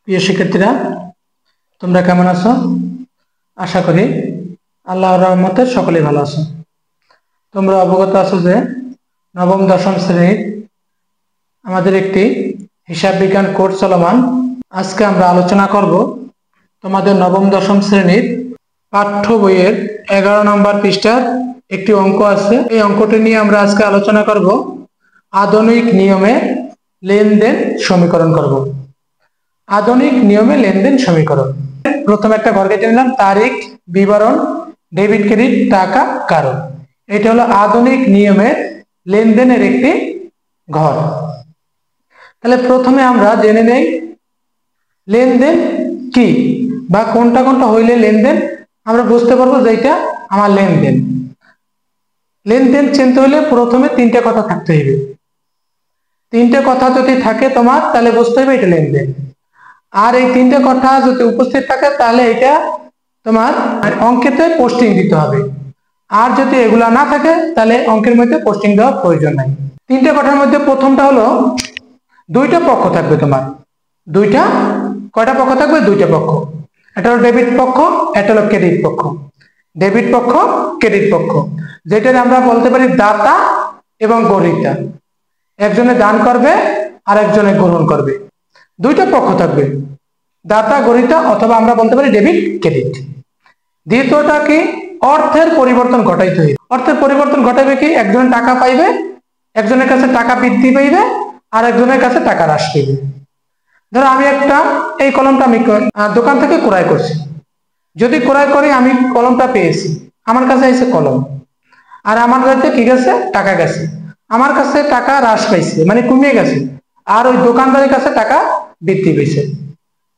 প্রিয় শিক্ষার্থীরা, তোমরা কেমন আছো? আশা করি আল্লাহর রহমতে সকলেই ভালো আছো। তোমরা অবগত আছো যে নবম দশম শ্রেণীর আমাদের একটি হিসাব বিজ্ঞান কোর্স চলমান। আজকে আমরা আলোচনা করব তোমাদের নবম দশম শ্রেণীর পাঠ্য বইয়ের 11 নম্বর পৃষ্ঠার একটি অঙ্ক আছে। এই অঙ্কটি নিয়ে আমরা আজকে আলোচনা করব। আধুনিক নিয়মে লেনদেন সমীকরণ করব। আধুনিক নিয়মে লেনদেন সমীকরণ। প্রথমে একটা ঘর কেটে নিলাম, তারিখ, বিবরণ, ডেবিট ক্রেডিট, টাকা, কারণ। এটা হলো আধুনিক নিয়মে লেনদেনের একটি ঘর। তাহলে প্রথমে আমরা জেনে নেই লেনদেন কি বা কোনটা কোনটা হইলে লেনদেন আমরা বুঝতে পারবো যে এটা আমার লেনদেন। লেনদেন চিনতে হলে প্রথমে তিনটে কথা থাকতে হবে। তিনটে কথা যদি থাকে তোমার, তাহলে বুঝতে হবে এটা লেনদেন। আর এই তিনটে কথা যদি উপস্থিত থাকে তাহলে এটা তোমার অঙ্কেতে পোস্টিং দিতে হবে। আর যদি এগুলা না থাকে তাহলে অঙ্কের মধ্যে পোস্টিং দেওয়ার প্রয়োজন নাই। তিনটে কথার মধ্যে প্রথমটা হলো দুইটা পক্ষ থাকবে তোমার। কয়টা পক্ষ থাকবে? দুইটা পক্ষ। এটা হলো ডেবিট পক্ষ, এটা হলো ক্রেডিট পক্ষ। ডেবিট পক্ষ, ক্রেডিট পক্ষ, যেটা আমরা বলতে পারি দাতা এবং গ্রহীতা। একজনে দান করবে আর একজনে গ্রহণ করবে। দুইটা পক্ষ থাকবে, দাতা গ্রহীতা, অথবা আমরা বলতে পারি ডেবিট ক্রেডিট। দ্বিতীয়টা কি? অর্থের পরিবর্তন ঘটাইতে হবে। অর্থের পরিবর্তন ঘটাবে কি? একজনের টাকা পাইবে, একজনের কাছে টাকা বৃদ্ধি পাইবে, আর একজনের কাছে টাকা হ্রাস পাইবে। ধরো আমি এই কলমটা আমি দোকান থেকে ক্রয় করছি। যদি ক্রয় করি, আমি কলমটা পেয়েছি, আমার কাছে এসে কলম, আর আমার কাছে কি গেছে? টাকা গেছে। আমার কাছে টাকা হ্রাস পাইছে, মানে কমে গেছে, আর ওই দোকানদারের কাছে টাকা বৃদ্ধি পেয়েছে।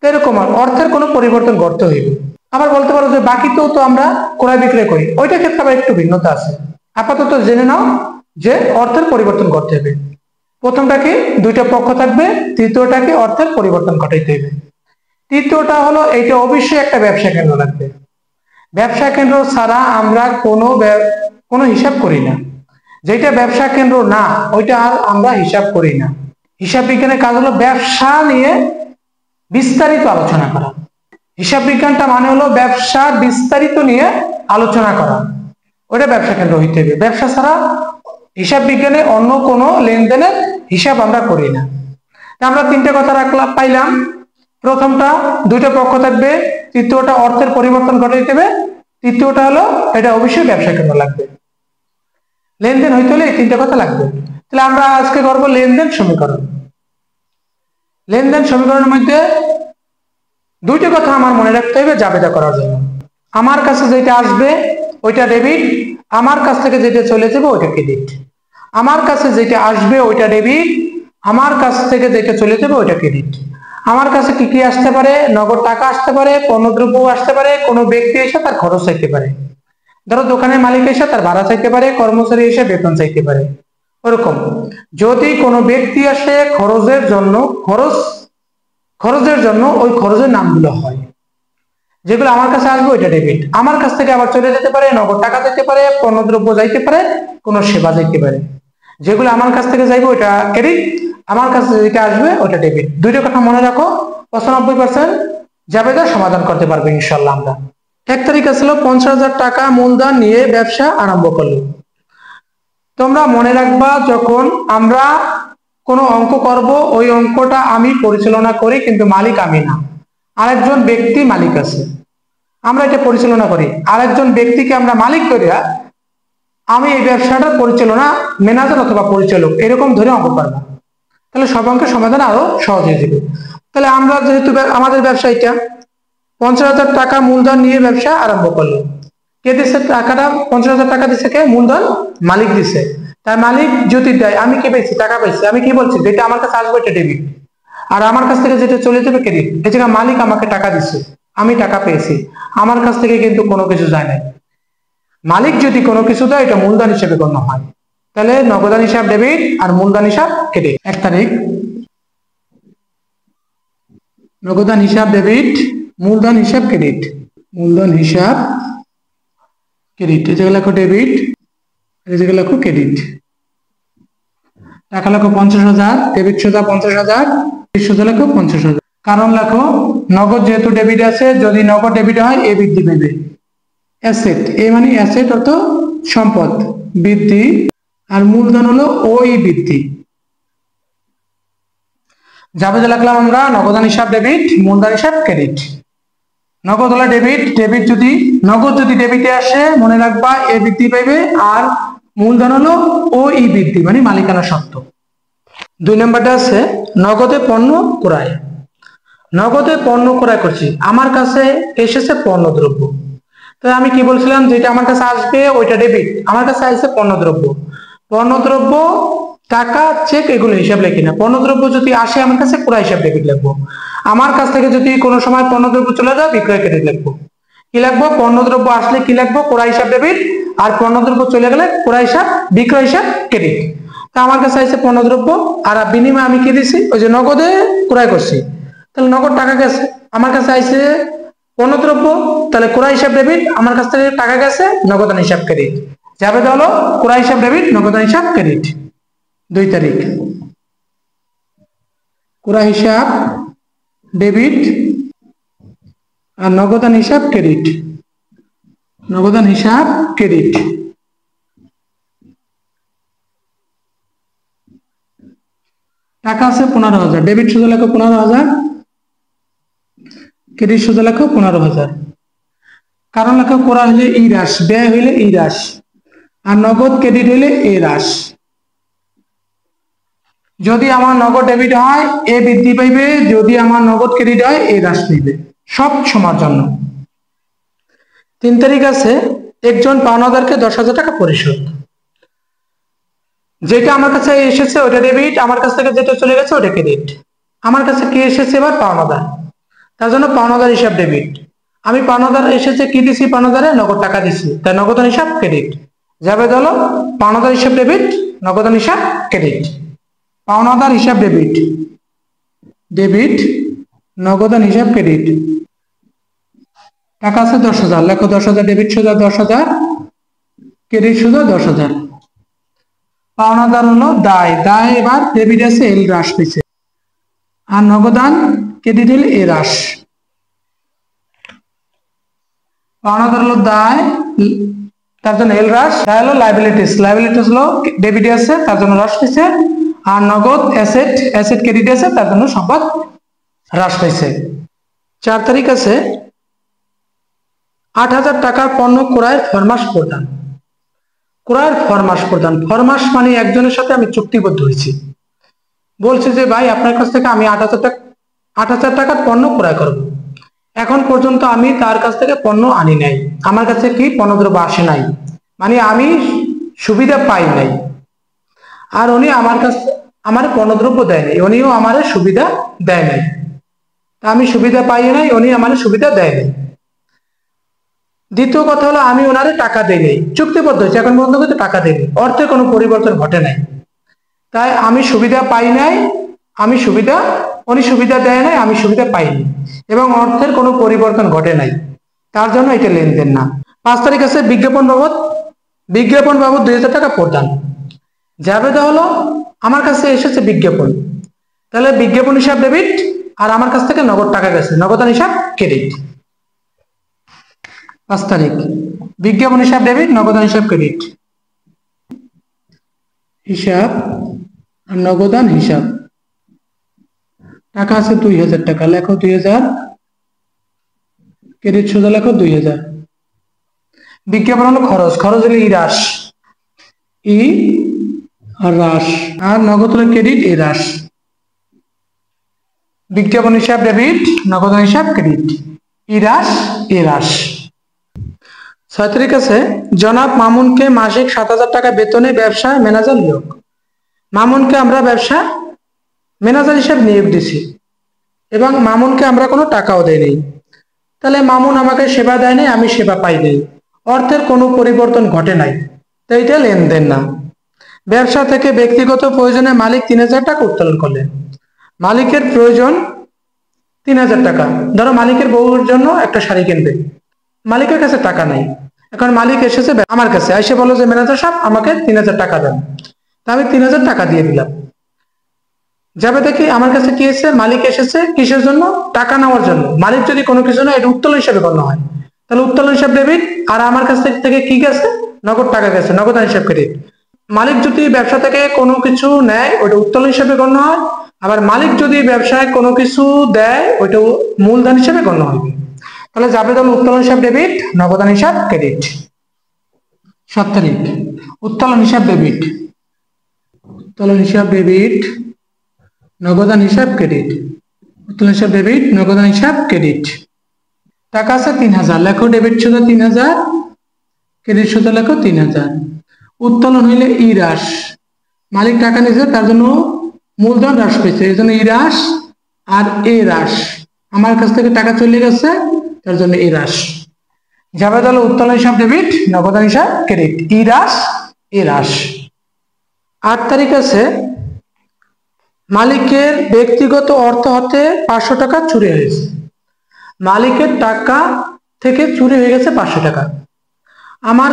এরকম অর্থের কোনো পরিবর্তন ঘটতে হইবে। আবার বলতে পারো যে বাকিতেও তো আমরা ক্রয় বিক্রয় করি, ওইটা ক্ষেত্রে আবার একটু ভিন্নতা আছে। আপাতত জেনে নাও যে অর্থের পরিবর্তন ঘটতে হবে। প্রথমটা কি? দুইটা পক্ষ থাকবে। তৃতীয়টা কি? অর্থের পরিবর্তন ঘটাইতে হবে। তৃতীয়টা হলো এইটা অবশ্যই একটা ব্যবসা কেন্দ্র লাগবে। ব্যবসা কেন্দ্র ছাড়া আমরা কোনো হিসাব করি না। যেটা ব্যবসা কেন্দ্র না, ওইটা আর আমরা হিসাব করি না। হিসাব বিজ্ঞানের কাজ হলো ব্যবসা নিয়ে বিস্তারিত আলোচনা করা। হিসাব বিজ্ঞানটা মানে হলো ব্যবসার বিস্তারিত নিয়ে আলোচনা করা, ওটা ব্যবসা কেন্দ্র হইতে হবে। ব্যবসা ছাড়া হিসাব বিজ্ঞানে অন্য কোনো লেনদেনের হিসাব আমরা করি না। আমরা তিনটে কথা পাইলাম। প্রথমটা দুইটা পক্ষ থাকবে, তৃতীয়টা অর্থের পরিবর্তন ঘটাইতে হবে, তৃতীয়টা হলো এটা অবশ্যই ব্যবসা কেন্দ্র লাগবে। লেনদেন হইতে হলে এই তিনটে কথা লাগবে। তাহলে আমরা আজকে করবো লেনদেন সমীকরণ। লেনদেন সমীকরণের মধ্যে দুইটা কথা আমার মনে রাখতে হবে জাবেদা করার জন্য। আমার কাছে যেটা আসবে ওইটা ডেবিট, আমার কাছ থেকে যেটা চলে যাবে ওইটা ক্রেডিট। আমার কাছে যেটা আসবে ওইটা ডেবিট, আমার কাছ থেকে যেটা চলে যাবে ওইটা ক্রেডিট। আমার কাছে কি কি আসতে পারে? নগদ টাকা আসতে পারে, পণ্যদ্রব্য আসতে পারে, কোনো ব্যক্তি এসে তার খরচ চাইতে পারে। ধরো দোকানের মালিক এসে তার ভাড়া চাইতে পারে, কর্মচারী এসে বেতন চাইতে পারে। ওরকম যদি কোনো ব্যক্তি আসে খরচের জন্য ওই খরচের নামগুলো হয়। যেগুলো আমার কাছে আসবে ওইটা ডেবিট, আমার কাছ থেকে আবার চলে যেতে পারে, নগদ টাকা যেতে পারে, পণ্যদ্রব্য যাইতে পারে, কোনো সেবা যাইতে পারে। যেগুলো আমার কাছ থেকে যাইবে ওইটা ক্রেডিট, আমার কাছে যেটা আসবে ওইটা ডেবিট। দুইটা কথা মনে রাখো, 95% জাবেদা সমাধান করতে পারবে ইনশাল্লাহ। আমরা 1 তারিখ ছিল 50,000 টাকা মূলধন নিয়ে ব্যবসা আরম্ভ করলো। তোমরা মনে রাখবা, যখন আমরা কোনো অঙ্ক করব, ওই অঙ্কটা আমি পরিচালনা করি, কিন্তু মালিক আমি না, আরেকজন ব্যক্তি মালিক আছে। আমরা এটা পরিচালনা করি, আরেকজন ব্যক্তিকে আমরা মালিক করিয়া আমি এই ব্যবসাটার পরিচালনা, ম্যানেজার অথবা পরিচালক, এরকম ধরে অঙ্ক করবো। তাহলে সব অঙ্কের সমাধান আরো সহজ হয়ে যাবে। তাহলে আমরা যেহেতু আমাদের ব্যবসায়ীটা 50,000 টাকা মূলধন নিয়ে ব্যবসা আরম্ভ করলো। কে দিচ্ছে টাকাটা? 50,000 টাকা দিচ্ছে কে? মূলধন মালিক দিচ্ছে। তার মালিক যদি দেয়, আমি কি পাইছি? টাকা পাইছি। আমি কি বলছি? যেটা আমার কাছে আসবে এটা ডেবিট, আর আমার কাছ থেকে যেটা চলে যাবে ক্রেডিট। এই জায়গায় মালিক আমাকে টাকা দিচ্ছে, আমি টাকা পেয়েছি, আমার কাছ থেকে কিন্তু কোনো কিছু যায় নাই। মালিক যদি কোনো কিছু দেয় এটা মূলধন হিসেবে গণ্য হয়। তাহলে নগদান হিসাব ডেবিট আর মূলধন হিসাব ক্রেডিট। 1 তারিখ নগদান হিসাব ডেবিট, মূলধন হিসাব ক্রেডিট। মূলধন হিসাব ক্রেডিট, এই জায়গায় লেখো ডেবিট, এই জায়গায় লেখো ক্রেডিট। টাকা লেখো 50,000, ডেবিট সোজা 50,000, ক্রেডিট সোজা লেখো 50,000। কারণ লেখো নগদ যেহেতু ডেবিট আছে, যদি নগদ ডেবিট হয় এ বৃদ্ধি পাবে। অ্যাসেট, এ মানে অ্যাসেট অর্থ সম্পদ, বৃদ্ধি, আর মূলধন হলো ওই বৃদ্ধি। যাবে লিখলাম আমরা নগদান হিসাব ডেবিট, মূলধন হিসাব ক্রেডিট। নগদ হলো ডেবিট, ডেবিট যদি নগদ যদি ডেবিটে আসে মনে রাখবা এ বৃদ্ধি পাইবে, আর মূলধন হলো ওই বৃদ্ধি মানে মালিকানা সত্ত্ব। 2 নম্বরটা আছে নগদে পণ্য ক্রয়। নগদে পণ্য ক্রয় করছি, আমার কাছে এসেছে পণ্য দ্রব্য, তো আমি কি বলছিলাম যেটা আমার কাছে আসবে ওইটা ডেবিট, আমার কাছে আসছে পণ্য দ্রব্য। পণ্য দ্রব্য, টাকা, চেক এগুলো হিসাব লিখি না। পণ্য দ্রব্য যদি আসে আমার কাছে ক্রয় হিসাব ডেবিট লিখবো। আমার কাছ থেকে যদি কোনো সময় পণ্য দ্রব্য চলে যায় বিক্রয় ক্রেডিট লিখবো। কি লিখবো? পণ্য দ্রব্য আসলে কি লিখবো? ক্রয় হিসাব ডেবিট, আর পণ্য দ্রব্য চলে গেলে ক্রয় হিসাব বিক্রয় হিসাব ক্রেডিট। তা আমার কাছে আসছে পণ্য দ্রব্য, আর বিনিময়ে আমি কি দিছি? ওই যে নগদে ক্রয় করছি, তাহলে নগদ টাকা গেছে। আমার কাছে আইছে পণ্য দ্রব্য, তাহলে ক্রয় হিসাব ডেবিট, আমার কাছ থেকে টাকা গেছে নগদান হিসাব ক্রেডিট। যাবে হলো ক্রয় হিসাব ডেবিট, নগদান হিসাব ক্রেডিট। 2 তারিখ ক্রয় হিসাব ডেবিট আর নগদান হিসাব ক্রেডিট। নগদান হিসাব ক্রেডিট। টাকা আছে 15,000, ডেবিট সোজা লেখো 15,000, ক্রেডিট সোজা লেখো 15,000। কারণ লেখো করা হইলে ই হ্রাস, ব্যয় হইলে ই হ্রাস, আর নগদ ক্রেডিট হইলে এ হ্রাস। যদি আমার নগদ ডেবিট হয় এ বৃদ্ধি পাইবে, যদি আমার নগদ ক্রেডিট হয় এ হ্রাস পাইবে, সব সময়ের জন্য। 3 তারিখ আছে একজন পাওনাদারকে 10,000 টাকা পরিশোধ। যেটা আমার কাছে এসেছে ওটা ডেবিট, আমার কাছ থেকে যেটা চলে গেছে ওটা ক্রেডিট। আমার কাছে কি এসেছে? এবার পাওনাদার, তার জন্য পাওনাদার হিসাব ডেবিট। আমি পাওনাদার এসেছে কি দিছি? পাওনাদারে নগদ টাকা দিছি, তাই নগদান হিসাব ক্রেডিট। যাবে হলো পাওনাদার হিসাব ডেবিট, নগদান হিসাব ক্রেডিট। পাওনাদার হিসাব ডেবিট, ডেবিট, নগদান হিসাব ক্রেডিট। টাকা আছে 10,000, লেখো 10,000, ডেবিট সোজা 10,000, ক্রেডিট সোজা 10,000। পাওনাদার হলো দায়, দায় এবার ডেবিট আছে এল হ্রাস পেয়েছে, আর নগদান ক্রেডিট হলে এ হ্রাস। পাওনাদার হলো দায়, তার জন্য এল হ্রাস। দায় হলো লাইবিলিটিস, লাইবিলিটিস হলো ডেবিট আছে তার জন্য হ্রাস পেয়েছে, আর নগদ অ্যাসেট, অ্যাসেট ক্রেডিট আছে তার জন্য সম্পদ হ্রাস পেয়েছে। 4 তারিখ আছে 8,000 টাকার পণ্য ক্রয়ের ফরমাস প্রদান। ক্রয়ের ফরমাস প্রদান, ফরমাস মানে একজনের সাথে আমি চুক্তিবদ্ধ হয়েছি, বলছে যে ভাই আপনার কাছ থেকে আমি 8,000 টাকার পণ্য ক্রয় করব। এখন পর্যন্ত আমি তার কাছ থেকে পণ্য আনি নাই, আমার কাছে কি পণ্যদ্রব্য আসে নাই, মানে আমি সুবিধা পাই নাই, আর উনি আমার কাছে আমার পণ্যদ্রব্য দেয় নাই, উনিও আমার সুবিধা দেয় নাই। আমি সুবিধা পাই নাই, উনি আমার সুবিধা দেয় নাই। দ্বিতীয় কথা হলো আমি ওনারে টাকা দেই নাই, চুক্তিবদ্ধ হয়েছে, এখন পর্যন্ত কিন্তু টাকা দেয়নি, অর্থে কোনো পরিবর্তন ঘটে নাই। তাই আমি সুবিধা পাই নাই, আমি সুবিধা, উনি সুবিধা দেয় নাই, আমি সুবিধা পাইনি, এবং অর্থের কোনো পরিবর্তন ঘটে নাই, তার জন্য এটা লেনদেন না। 5 তারিখ আছে বিজ্ঞাপন বাবদ, বিজ্ঞাপন বাবদ 2,000 টাকা প্রদান। জাবেদা হলো আমার কাছে এসেছে বিজ্ঞাপন, তাহলে বিজ্ঞাপন হিসাব ডেবিট, আর আমার কাছ থেকে নগদ টাকা গেছে, নগদান হিসাব ক্রেডিট। 5 তারিখ বিজ্ঞাপন হিসাব ডেবিট, নগদান হিসাব ক্রেডিট। হিসাব আর নগদান হিসাব। টাকা আছে 2,000 টাকা, লেখো 2,000, ক্রেডিট সোজা লেখো 2,000। বিজ্ঞাপন হলো খরচ, খরচ হলো ই হ্রাস, ই আর হ্রাস, আর নগদ হলো ক্রেডিট এ হ্রাস। বিজ্ঞাপন হিসাব ডেবিট, নগদান হিসাব ক্রেডিট, ই হ্রাস এ হ্রাস। 6 তারিখ আছে জনাব মামুনকে মাসিক 7,000 টাকা বেতনে ব্যবসা ম্যানেজার নিয়োগ। মামুনকে আমরা ব্যবসা ম্যানেজার হিসেবে নিয়োগ দিছি, এবং মামুনকে আমরা কোনো টাকাও দেই নাই, তাহলে মামুন আমাকে সেবা দেয় নাই, আমি সেবা পাই নাই, অর্থের কোনো পরিবর্তন ঘটে নাই, তো এটা লেনদেন না। ব্যবসা থেকে ব্যক্তিগত প্রয়োজনে মালিক 3,000 টাকা উত্তোলন করলেন। মালিকের প্রয়োজন 3,000 টাকা, ধরো মালিকের বউর জন্য একটা শাড়ি কিনবে, মালিকের কাছে টাকা নাই, এখন মালিক এসেছে আমার কাছে, এসে বলো যে ম্যানেজার সাহেব আমাকে 3,000 টাকা দেন, তা আমি 3,000 টাকা দিয়ে দিলাম। যাবে দেখি আমার কাছে কি এসেছে, মালিক এসেছে কিসের জন্য, টাকা নেওয়ার জন্য। মালিক যদি কোনো কিছু না, এটা উত্তোলন হিসাবে গণ্য হয়, তাহলে উত্তোলন হিসাব ডেবিট। আর আমার কাছ থেকে কি গেছে, নগদ টাকা গেছে, নগদান হিসাব ক্রেডিট। মালিক যদি ব্যবসা থেকে কোনো কিছু নেয় ওটা উত্তোলন হিসাবে গণ্য হয়, আবার মালিক যদি ব্যবসায় কোনো কিছু দেয় ওইটা মূলধন হিসাবে গণ্য হবে। তাহলে যাবে হলো উত্তোলন হিসাব ডেবিট, নগদান হিসাব ক্রেডিট। 7 তারিখ উত্তোলন হিসাব ডেবিট, উত্তোলন হিসাব ডেবিট, নগদান হিসাব ক্রেডিট। উত্তোলন হিসাব ডেবিট, নগদান হিসাব ক্রেডিট। টাকা আছে 3000, লেখো ডেবিট সুদে 3000, ক্রেডিট সুদে লেখো 3000। উত্তোলন হইলে ই হ্রাস, মালিক টাকা নিয়েছে তার জন্য মূলধন হ্রাস পেয়েছে, এই জন্য ই হ্রাস। আর এ হ্রাস, আমার কাছ থেকে টাকা চলে গেছে তার জন্য এ হ্রাস। যাবে তাহলে উত্তোলন হিসাব ডেবিট, নগদান হিসাব ক্রেডিট, ই হ্রাস এ হ্রাস। 8 তারিখ আছে মালিকের ব্যক্তিগত অর্থ হতে 500 টাকা চুরি হয়েছে। মালিকের টাকা থেকে চুরি হয়ে গেছে 500 টাকা। আমার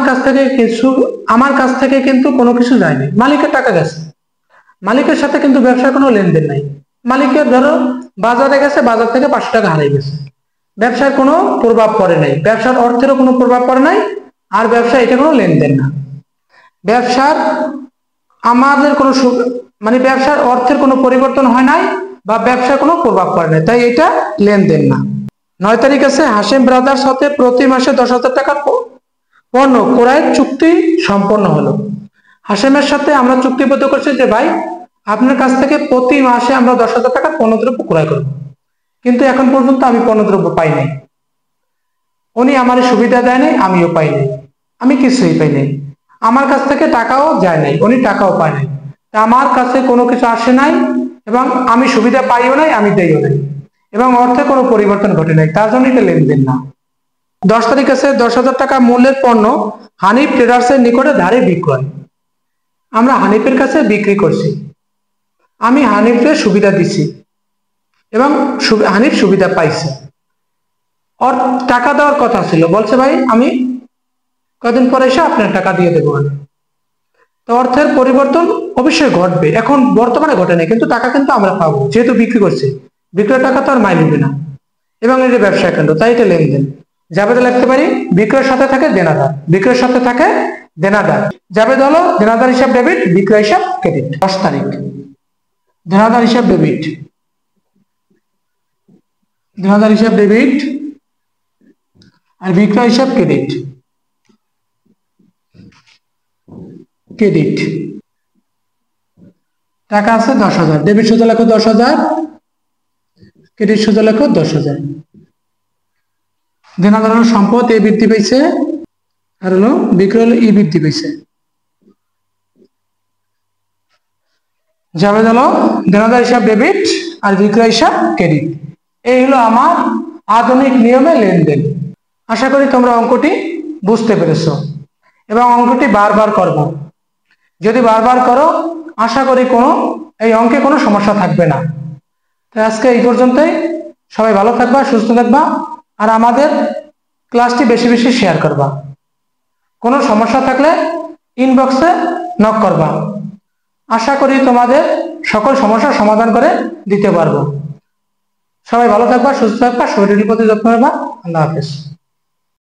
কাছ থেকে কিন্তু কোনো কিছু যায়নি, মালিকের টাকা গেছে। মালিকের সাথে কিন্তু ব্যবসার কোনো লেনদেন নাই। মালিকের ধরো বাজারে গেছে, বাজার থেকে 500 টাকা হারিয়ে গেছে, ব্যবসার কোনো প্রভাব পড়ে নাই, ব্যবসার অর্থেরও কোনো প্রভাব পড়ে নাই। আর ব্যবসা এটা কোনো লেনদেন না, ব্যবসার আমাদের কোনো মানে ব্যবসার অর্থের কোনো পরিবর্তন হয় নাই বা ব্যবসার কোনো প্রভাব পড়ে নাই, তাই এটা লেনদেন না। 9 তারিখ আছে হাশেম ব্রাদার্স হতে প্রতি মাসে 10,000 টাকার পণ্য ক্রয়ের চুক্তি সম্পন্ন হলো। হাশেমের সাথে আমরা চুক্তিবদ্ধ করছি যে ভাই আপনার কাছ থেকে প্রতি মাসে আমরা 10,000 টাকার পণ্যদ্রব্য ক্রয় করব, কিন্তু এখন পর্যন্ত আমি পণ্যদ্রব্য পাই নাই। উনি আমার সুবিধা দেয় নাই, আমিও পাই নাই, আমি কিছুই পাই নাই। আমার কাছ থেকে টাকাও যায় নাই, উনি টাকাও পায় নাই। আমার কাছে কোনো কিছু আসে নাই এবং আমি সুবিধা পাইও নাই, আমি দেইও নাই, এবং অর্থে কোনো পরিবর্তন ঘটে নাই, তার জন্য এটা লেনদেন না। 10 তারিখ আছে 10,000 টাকা মূল্যের পণ্য হানিফ ট্রেডার্সের নিকটে ধারে বিক্রয়। আমরা হানিফের কাছে বিক্রি করছি, আমি হানিফের সুবিধা দিছি এবং হানিফ সুবিধা পাইছে। ওর টাকা দেওয়ার কথা ছিল, বলছে ভাই আমি কদিন পরে এসে আপনার টাকা দিয়ে দেবো। তো অর্থের পরিবর্তন অবশ্যই ঘটবে, এখন বর্তমানে ঘটে নাই, কিন্তু টাকা কিন্তু আমরা পাবো, যেহেতু বিক্রি করছি। বিক্রয় টাকা তো আর মাই নেবে না, এবং এটা ব্যবসা কেন্দ্র, তাই এটা লেনদেন। জাবেদা লিখতে পারি বিক্রয়ের সাথে থাকে দেনাদার, বিক্রয়ের সাথে থাকে দেনাদার। জাবেদ হলো দেনাদার হিসাব ডেবিট, বিক্রয় হিসাব ক্রেডিট। 10 তারিখ দেনাদার হিসাব ডেবিট, দেনাদার হিসাব ডেবিট আর বিক্রয় হিসাব ক্রেডিট। ক্রেডিট টাকা আছে 10,000, ডেবিট সুদে লেখো 10,000, ক্রেডিট সুদে লেখো 10,000। দেনাদার হলো সম্পদ এ বৃদ্ধি পেয়েছে, আর হলো বিক্রয় হলো ই বৃদ্ধি পেয়েছে। যাবে হলো দেনাদার হিসাব ডেবিট আর বিক্রয় হিসাব ক্রেডিট। এই হলো আমার আধুনিক নিয়মে লেনদেন। আশা করি তোমরা অঙ্কটি বুঝতে পেরেছো এবং অঙ্কটি বারবার করব। যদি বারবার করো আশা করি এই অঙ্কে কোনো সমস্যা থাকবে না। তাই আজকে এই পর্যন্তই। সবাই ভালো থাকবা, সুস্থ থাকবা, আর আমাদের ক্লাসটি বেশি বেশি শেয়ার করবা। কোনো সমস্যা থাকলে ইনবক্সে নক করবা, আশা করি তোমাদের সকল সমস্যার সমাধান করে দিতে পারবো। সবাই ভালো থাকবা, সুস্থ থাকবা, শরীরের প্রতি যত্ন নেবা। আল্লাহ হাফেজ।